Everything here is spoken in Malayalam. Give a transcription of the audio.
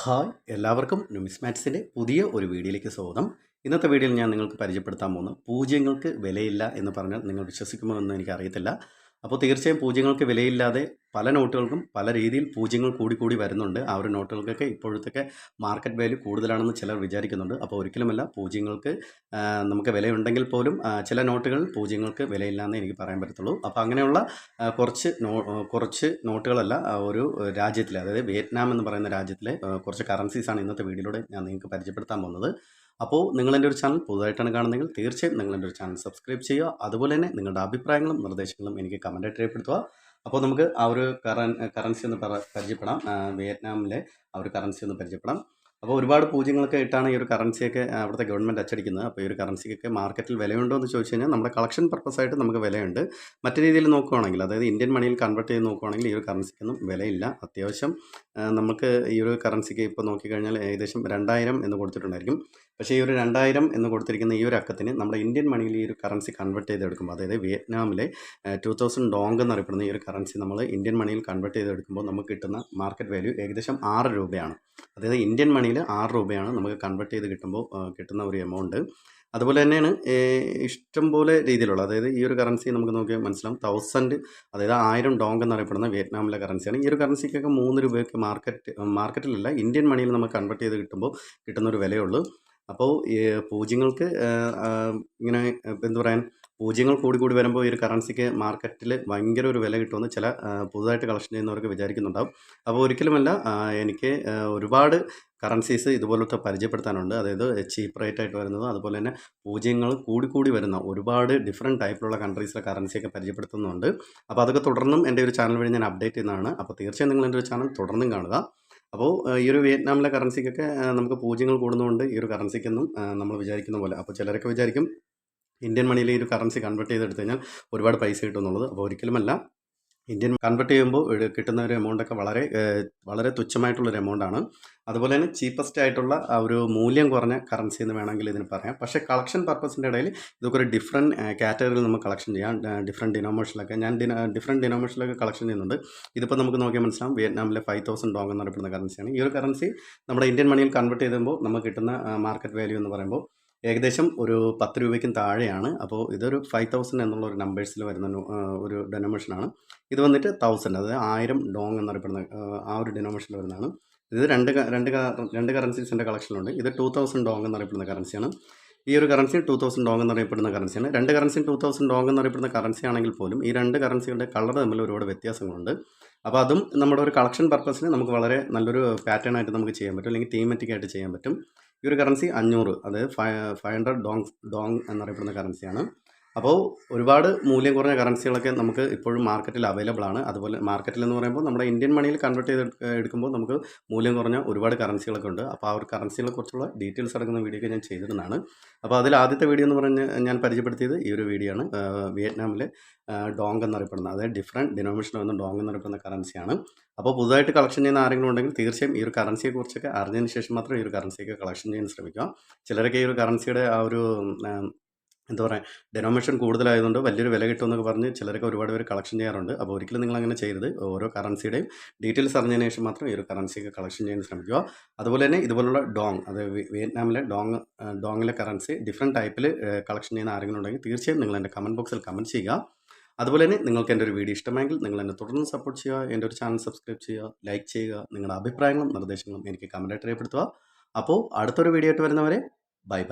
ഹായ് എല്ലാവർക്കും ന്യൂമിസ്മാറ്റിക്സിൻ്റെ പുതിയ ഒരു വീഡിയോയിലേക്ക് സ്വാഗതം. ഇന്നത്തെ വീഡിയോയിൽ ഞാൻ നിങ്ങൾക്ക് പരിചയപ്പെടുത്താൻ പോകുന്നത് പൂജ്യങ്ങൾക്ക് വിലയില്ല എന്ന് പറഞ്ഞാൽ നിങ്ങൾ വിശ്വസിക്കുമോ എന്ന് എനിക്കറിയത്തില്ല. അപ്പോൾ തീർച്ചയായും പൂജ്യങ്ങൾക്ക് വിലയില്ലാതെ പല നോട്ടുകൾക്കും പല രീതിയിൽ പൂജ്യങ്ങൾ കൂടി വരുന്നുണ്ട്. ആ ഒരു നോട്ടുകൾക്കൊക്കെ ഇപ്പോഴത്തെ മാർക്കറ്റ് വാല്യൂ കൂടുതലാണെന്ന് ചിലർ വിചാരിക്കുന്നുണ്ട്. അപ്പോൾ ഒരിക്കലുമല്ല, പൂജ്യങ്ങൾക്ക് നമുക്ക് വിലയുണ്ടെങ്കിൽ പോലും ചില നോട്ടുകൾ പൂജ്യങ്ങൾക്ക് വിലയില്ല എന്ന് എനിക്ക് പറയാൻ പറ്റത്തുള്ളൂ. അപ്പോൾ അങ്ങനെയുള്ള കുറച്ച് നോട്ടുകളല്ല, ഒരു രാജ്യത്തിലെ, അതായത് വിയറ്റ്നാം എന്ന് പറയുന്ന രാജ്യത്തിലെ കുറച്ച് കറൻസീസാണ് ഇന്നത്തെ വീഡിയോയിലൂടെ ഞാൻ നിങ്ങൾക്ക് പരിചയപ്പെടുത്താൻ പോകുന്നത്. അപ്പോൾ നിങ്ങൾ എൻ്റെ ഒരു ചാനൽ പുതുതായിട്ടാണ് കാണുന്നതെങ്കിൽ തീർച്ചയായും നിങ്ങൾ എൻ്റെ ഒരു ചാനൽ സബ്സ്ക്രൈബ് ചെയ്യുക. അതുപോലെ തന്നെ നിങ്ങളുടെ അഭിപ്രായങ്ങളും നിർദ്ദേശങ്ങളും എനിക്ക് കമൻറ്റായിട്ട് രേഖപ്പെടുത്തുക. അപ്പോൾ നമുക്ക് ആ ഒരു കറൻസി ഒന്ന് പരിചയപ്പെടാം. വിയറ്റ്നാമിലെ ആ ഒരു കറൻസി ഒന്ന് പരിചയപ്പെടാം. അപ്പോൾ ഒരുപാട് പൂജ്യങ്ങളൊക്കെ ഇട്ടാണ് ഈ ഒരു കറൻസിയൊക്കെ അവിടുത്തെ ഗവൺമെൻറ് അച്ചടിക്കുന്നത്. അപ്പോൾ ഈ ഒരു കറൻസിക്കൊക്കെ മാർക്കറ്റിൽ വിലയുണ്ടോ എന്ന് ചോദിച്ചു കഴിഞ്ഞാൽ നമ്മുടെ കളക്ഷൻ പർപ്പസ് ആയിട്ട് നമുക്ക് വിലയുണ്ട്. മറ്റു രീതിയിൽ നോക്കുകയാണെങ്കിൽ, അതായത് ഇന്ത്യൻ മണിയിൽ കൺവേർട്ട് ചെയ്ത് നോക്കുകയാണെങ്കിൽ ഈ ഒരു കറൻസിക്കൊന്നും വിലയില്ല. അത്യാവശ്യം നമുക്ക് ഈ ഒരു കറൻസിക്ക് ഇപ്പോൾ നോക്കിക്കഴിഞ്ഞാൽ ഏകദേശം 2000 എന്ന് കൊടുത്തിട്ടുണ്ടായിരിക്കും. പക്ഷേ ഈ ഒരു 2000 എന്ന് കൊടുത്തിരിക്കുന്ന ഈ ഒരു അക്കത്തിന് നമ്മുടെ ഇന്ത്യൻ മണിയിൽ ഈ ഒരു കറൻസി കൺവേർട്ട് ചെയ്തെടുക്കുമ്പോൾ, അതായത് വിയറ്റ്നാമിലെ 2000 ഡോങ് എന്നറിയപ്പെടുന്ന ഈ ഒരു കറൻസി നമ്മൾ ഇന്ത്യൻ മണിയിൽ കൺവേർട്ട് ചെയ്തെടുക്കുമ്പോൾ നമുക്ക് കിട്ടുന്ന മാർക്കറ്റ് വാല്യൂ ഏകദേശം 6 രൂപയാണ്. അതായത് ഇന്ത്യൻ മണിയിൽ 6 രൂപയാണ് നമുക്ക് കൺവേർട്ട് ചെയ്ത് കിട്ടുമ്പോൾ കിട്ടുന്ന ഒരു എമൗണ്ട്. അതുപോലെ തന്നെയാണ് ഇഷ്ടംപോലെ രീതിയിലുള്ള, അതായത് ഈ ഒരു കറൻസി നമുക്ക് നോക്കിയാൽ മനസ്സിലാവും 1000, അതായത് 1000 ഡോങ് എന്നറിയപ്പെടുന്ന വിയറ്റ്നാമിലെ കറൻസിയാണ്. ഈ ഒരു കറൻസിക്കൊക്കെ 3 രൂപയ്ക്ക് മാർക്കറ്റിലല്ല, ഇന്ത്യൻ മണിയിൽ നമുക്ക് കൺവേർട്ട് ചെയ്ത് കിട്ടുമ്പോൾ കിട്ടുന്നൊരു വിലയുള്ളൂ. അപ്പോൾ പൂജ്യങ്ങൾക്ക് ഇങ്ങനെ എന്താ പറയാൻ, പൂജ്യങ്ങൾ കൂടി വരുമ്പോൾ ഈ ഒരു കറൻസിക്ക് മാർക്കറ്റിൽ ഭയങ്കര ഒരു വില കിട്ടുമെന്ന് ചില പുതുതായിട്ട് കളക്ഷൻ ചെയ്യുന്നവർക്ക് വിചാരിക്കുന്നുണ്ടാവും. അപ്പോൾ ഒരിക്കലുമല്ല, എനിക്ക് ഒരുപാട് കറൻസീസ് ഇതുപോലത്തെ പരിചയപ്പെടുത്താനുണ്ട്. അതായത് ചീപ്പ് റേറ്റ് ആയിട്ട് വരുന്നതും അതുപോലെ തന്നെ പൂജ്യങ്ങൾ കൂടി വരുന്ന ഒരുപാട് ഡിഫറെൻറ്റ് ടൈപ്പിലുള്ള കൺട്രീസിലെ കറൻസിയൊക്കെ പരിചയപ്പെടുത്തുന്നുണ്ട്. അപ്പോൾ അതൊക്കെ തുടർന്നും എൻ്റെ ഒരു ചാനൽ വഴി ഞാൻ അപ്ഡേറ്റ് ചെയ്യുന്നതാണ്. അപ്പോൾ തീർച്ചയായും നിങ്ങൾ എൻ്റെ ഒരു ചാനൽ തുടർന്നും കാണുക. അപ്പോൾ ഈ ഒരു വിയറ്റ്നാമിലെ കറൻസിക്കൊക്കെ നമുക്ക് പൂജ്യങ്ങൾ കൂടുന്നതുകൊണ്ട് ഈ ഒരു കറൻസിക്കൊന്നും നമ്മൾ വിചാരിക്കുന്ന പോലെ, അപ്പോൾ ചിലരൊക്കെ വിചാരിക്കും ഇന്ത്യൻ മണിയിൽ ഈ ഒരു കറൻസി കൺവേർട്ട് ചെയ്തെടുത്ത് കഴിഞ്ഞാൽ ഒരുപാട് പൈസ കിട്ടും എന്നുള്ളത്. അപ്പോൾ ഒരിക്കലുമല്ല, ഇന്ത്യൻ കൺവേർട്ട് ചെയ്യുമ്പോൾ കിട്ടുന്ന ഒരു എമൗണ്ടൊക്കെ വളരെ തുച്ഛമായിട്ടുള്ളൊരു എമൗണ്ടാണ്. അതുപോലെ തന്നെ ചീപ്പസ്റ്റ് ആയിട്ടുള്ള ആ ഒരു മൂല്യം കുറഞ്ഞ കറൻസി എന്ന് വേണമെങ്കിൽ ഇതിന് പറയാം. പക്ഷേ കളക്ഷൻ പർപ്പസിൻ്റെ ഇടയിൽ ഇതൊക്കെ ഒരു ഡിഫറെൻറ്റ് കാറ്റഗറിയിൽ നമുക്ക് കളക്ഷൻ ചെയ്യാം. ഡിഫറെൻറ്റ് ഡിനോമിനേഷനിലൊക്കെ ഞാൻ ഡിഫറെൻറ്റ് ഡിനോമിനേഷനിലൊക്കെ കളക്ഷൻ ചെയ്യുന്നുണ്ട്. ഇതിപ്പോൾ നമുക്ക് നോക്കിയാൽ മനസ്സിലാവും, വിയറ്റ്നാമിലെ 5000 ഡോങ് എന്നറിയപ്പെടുന്ന കറൻസിയാണ്. ഈ ഒരു കറൻസി നമ്മുടെ ഇന്ത്യൻ മണിയിൽ കൺവേർട്ട് ചെയ്യുമ്പോൾ നമുക്ക് കിട്ടുന്ന മാർക്കറ്റ് വാല്യൂ എന്ന് പറയുമ്പോൾ ഏകദേശം ഒരു 10 രൂപയ്ക്കും താഴെയാണ്. അപ്പോൾ ഇതൊരു 5000 എന്നുള്ള ഒരു നമ്പേഴ്സിൽ വരുന്ന ഒരു ഡെനോമിനേഷനാണ്. ഇത് വന്നിട്ട് 1000, അതായത് 1000 ഡോങ് എന്നറിയപ്പെടുന്ന ആ ഒരു ഡെനോമിനേഷനിൽ വരുന്നതാണ്. ഇത് രണ്ട് കറൻസീസ് എൻ്റെ കളക്ഷനിലുണ്ട്. ഇത് 2000 ഡോങ് എന്നറിയപ്പെടുന്ന കറൻസിയാണ്. ഈ ഒരു കറൻസി 2000 ഡോങ് എന്നറിയപ്പെടുന്ന കറൻസിയാണ്. രണ്ട് കറൻസിയും 2000 ഡോങ് എന്നറിയപ്പെടുന്ന കറൻസി ആണെങ്കിൽ പോലും ഈ രണ്ട് കറൻസികളുടെ കളർ തമ്മിൽ ഒരുപാട് വ്യത്യാസങ്ങളുണ്ട്. അപ്പോൾ അതും നമ്മുടെ ഒരു കളക്ഷൻ പർപ്പസിന് നമുക്ക് വളരെ നല്ലൊരു പാറ്റേൺ ആയിട്ട് നമുക്ക് ചെയ്യാൻ പറ്റും, അല്ലെങ്കിൽ തീമാറ്റിക് ആയിട്ട് ചെയ്യാൻ പറ്റും. ഈ ഒരു കറൻസി 500, അതായത് 500 ഡോങ് എന്നറിയപ്പെടുന്ന കറൻസിയാണ്. അപ്പോൾ ഒരുപാട് മൂല്യം കുറഞ്ഞ കറൻസികളൊക്കെ നമുക്ക് ഇപ്പോഴും മാർക്കറ്റിൽ അവൈലബിൾ ആണ്. അതുപോലെ മാർക്കറ്റിൽ എന്ന് പറയുമ്പോൾ നമ്മുടെ ഇന്ത്യൻ മണിയിൽ കൺവേർട്ട് ചെയ്ത് എടുക്കുമ്പോൾ നമുക്ക് മൂല്യം കുറഞ്ഞ ഒരുപാട് കറൻസികളൊക്കെ ഉണ്ട്. അപ്പോൾ ആ ഒരു കറൻസികളെ കുറിച്ചുള്ള ഡീറ്റെയിൽസ് അടങ്ങുന്ന വീഡിയോ ഒക്കെ ഞാൻ ചെയ്തിരുന്നതാണ്. അപ്പോൾ അതിൽ ആദ്യത്തെ വീഡിയോ എന്ന് പറഞ്ഞ് ഞാൻ പരിചയപ്പെടുത്തിയത് ഈ ഒരു വീഡിയോ ആണ്. വിയറ്റ്നാമിലെ ഡോങ് എന്നറിയപ്പെടുന്ന, അതായത് ഡിഫറെൻറ്റ് ഡിനോമിനേഷൻ വന്ന ഡോങ് എന്നറിയപ്പെടുന്ന കറൻസിയാണ്. അപ്പോൾ പുതുതായിട്ട് കളക്ഷൻ ചെയ്യുന്ന ആരെങ്കിലും ഉണ്ടെങ്കിൽ തീർച്ചയായും ഈ ഒരു കറൻസിയെക്കുറിച്ചൊക്കെ അറിഞ്ഞതിന് ശേഷം മാത്രം ഈ ഒരു കറൻസിയൊക്കെ കളക്ഷൻ ചെയ്യാൻ ശ്രമിക്കുക. ചിലരൊക്കെ ഈ ഒരു കറൻസിയുടെ ആ ഒരു എന്താ പറയുക, ഡെനോമിനേഷൻ കൂടുതലായതുകൊണ്ട് വലിയൊരു വില കിട്ടുമെന്നൊക്കെ പറഞ്ഞ് ചിലരൊക്കെ ഒരുപാട് പേര് കളക്ഷൻ ചെയ്യാറുണ്ട്. അപ്പോൾ ഒരിക്കലും നിങ്ങൾ അങ്ങനെ ചെയ്യരുത്. ഓരോ കറൻസിയുടെയും ഡീറ്റെയിൽസ് അറിഞ്ഞതിന് ശേഷം മാത്രം ഈ ഒരു കറൻസിയൊക്കെ കളക്ഷൻ ചെയ്യാൻ ശ്രമിക്കുക. അതുപോലെ തന്നെ ഇതുപോലുള്ള ഡോങ്, അതായത് വിയറ്റ്നാമിലെ ഡോങ്ങിലെ കറൻസി ഡിഫറെൻറ്റ് ടൈപ്പിൽ കളക്ഷൻ ചെയ്യുന്ന ആരെങ്കിലും ഉണ്ടെങ്കിൽ തീർച്ചയായും നിങ്ങൾ എൻ്റെ കമൻറ്റ് ബോക്സിൽ കമൻറ്റ് ചെയ്യുക. അതുപോലെ തന്നെ നിങ്ങൾക്ക് എൻ്റെ ഒരു വീഡിയോ ഇഷ്ടമെങ്കിൽ നിങ്ങൾ എന്നെ തുടർന്ന് സപ്പോർട്ട് ചെയ്യുക. എൻ്റെ ഒരു ചാനൽ സബ്സ്ക്രൈബ് ചെയ്യുക, ലൈക്ക് ചെയ്യുക. നിങ്ങളുടെ അഭിപ്രായങ്ങളും നിർദ്ദേശങ്ങളും എനിക്ക് കമൻറ്റായിട്ട് രേഖപ്പെടുത്തുക. അപ്പോൾ അടുത്തൊരു വീഡിയോ ആയിട്ട് വരുന്നവരെ ബൈ.